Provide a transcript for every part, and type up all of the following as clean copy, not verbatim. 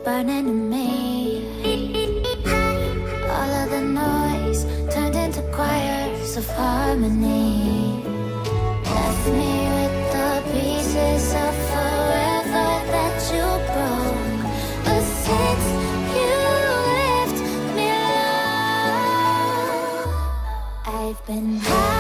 폭발내는 me. All of the noise turned into choirs of harmony. Left me with the pieces of forever that you broke. But since you left me alone, I've been high.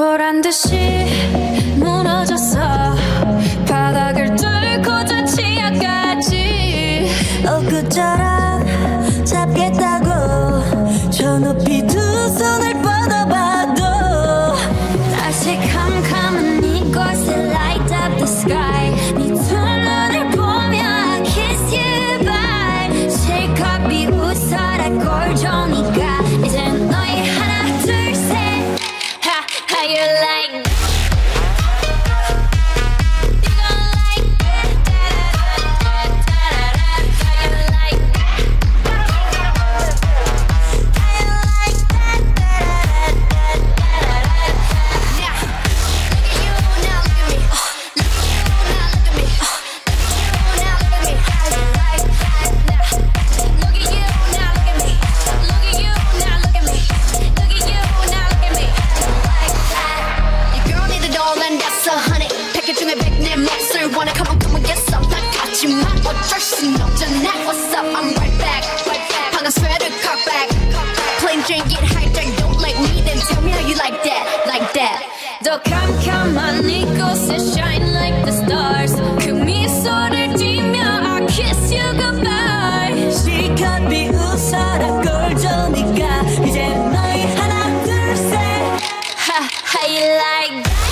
보란 듯이 무너졌어 바닥을 뚫고 저 치아까지 엊그처럼 잡겠다고 저 높이 두 손을 뻗어봐도 다시 캄캄한 이곳에 light up the sky 네 두 눈을 보며 I kiss you bye 실컷 비웃어라 꼴종이가 이젠 너희 하나 둘셋 How you like 어쩔 순 없잖아 What's up? I'm right back 방금 sweater cock back Plain drink it high drink Don't like me then tell me how you like that 더 캄캄한 이곳에 shine like the stars 그 미소를 띠며 I kiss you goodbye 실컷 비웃어라 꼴종이가 이제 너희 하나 둘셋 How you like that?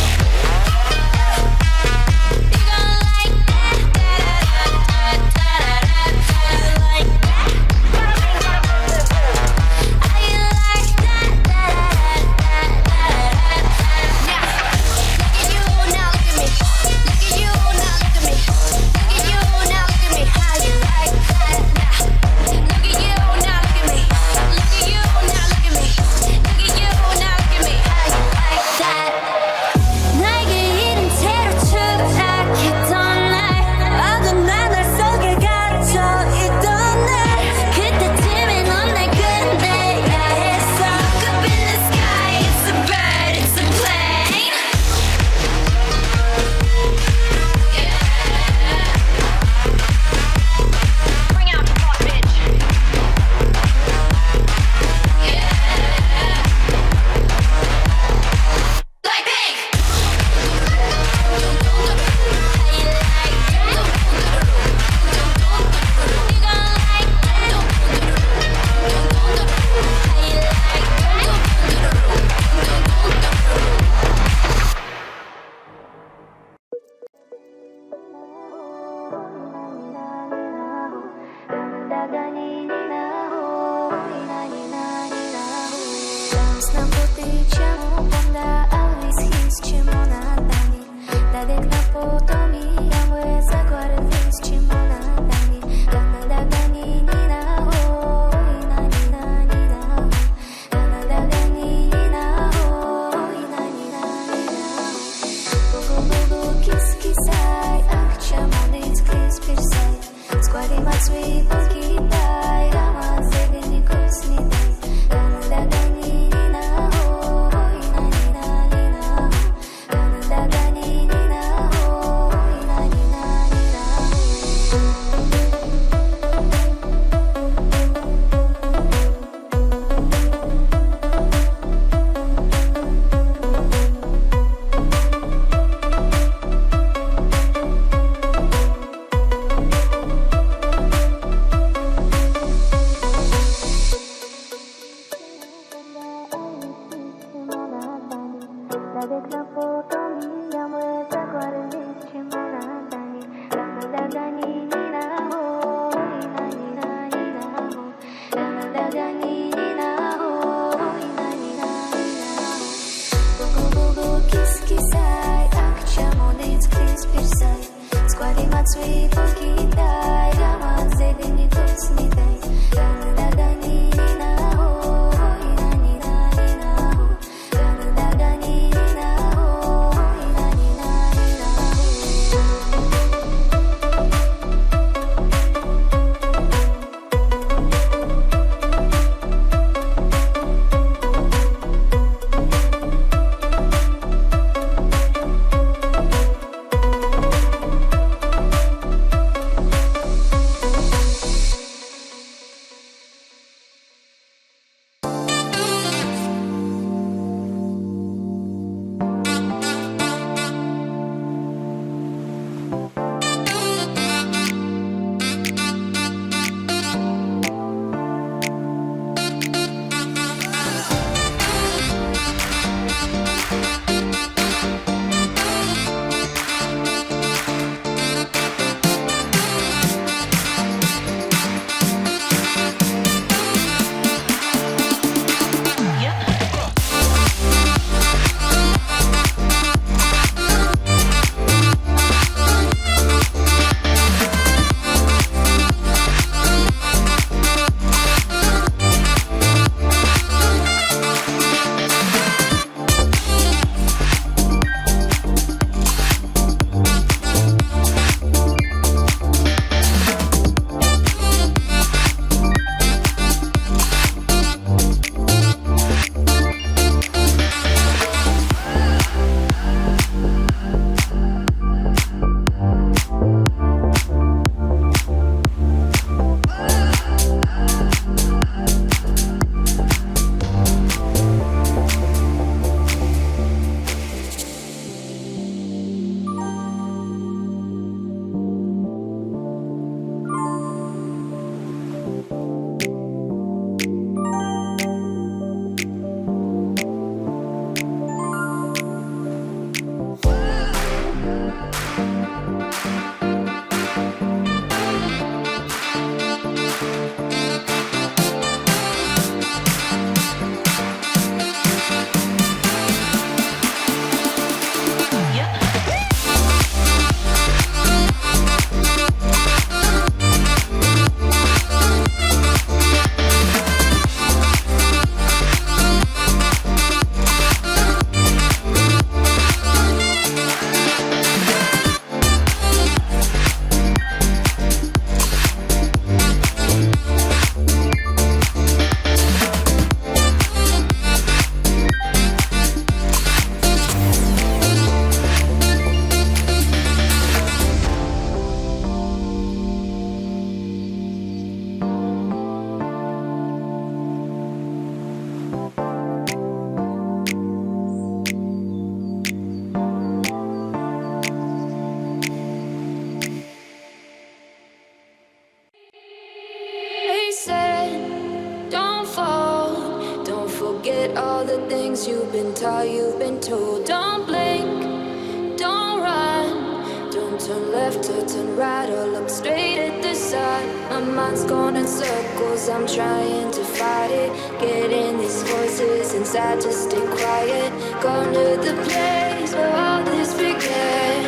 left or turn right or look straight at the sun. My mind's going in circles, I'm trying to fight it. Getting these voices inside to stay quiet. Gone to the place where all this began.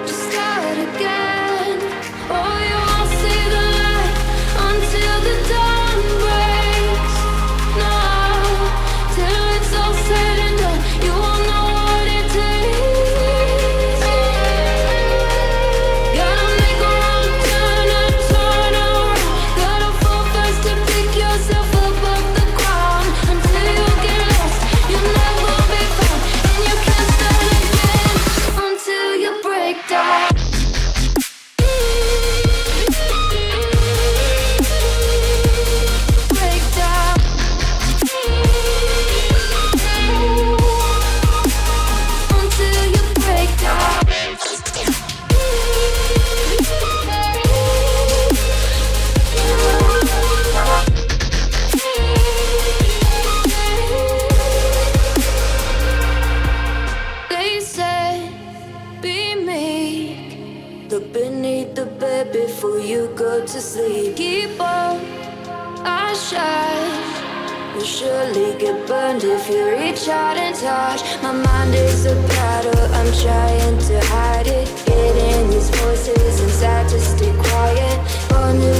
Just start again. Oh, you won't see the light until the dawn breaks. No, till it's all said and done, you won't know what it takes. Gotta make a wrong turn and turn around. Gotta fall fast to pick yourself up off the ground. Until you get lost, you'll never be found. And you can't start again until you break down. Break down. Until you break down. They said, be meek. Look beneath the bed before you go to sleep. Keep on, I shine. You'll surely get burned if you reach out and touch. My mind is a battle, I'm trying to hide it. Getting these voices inside to stay quiet. Gone to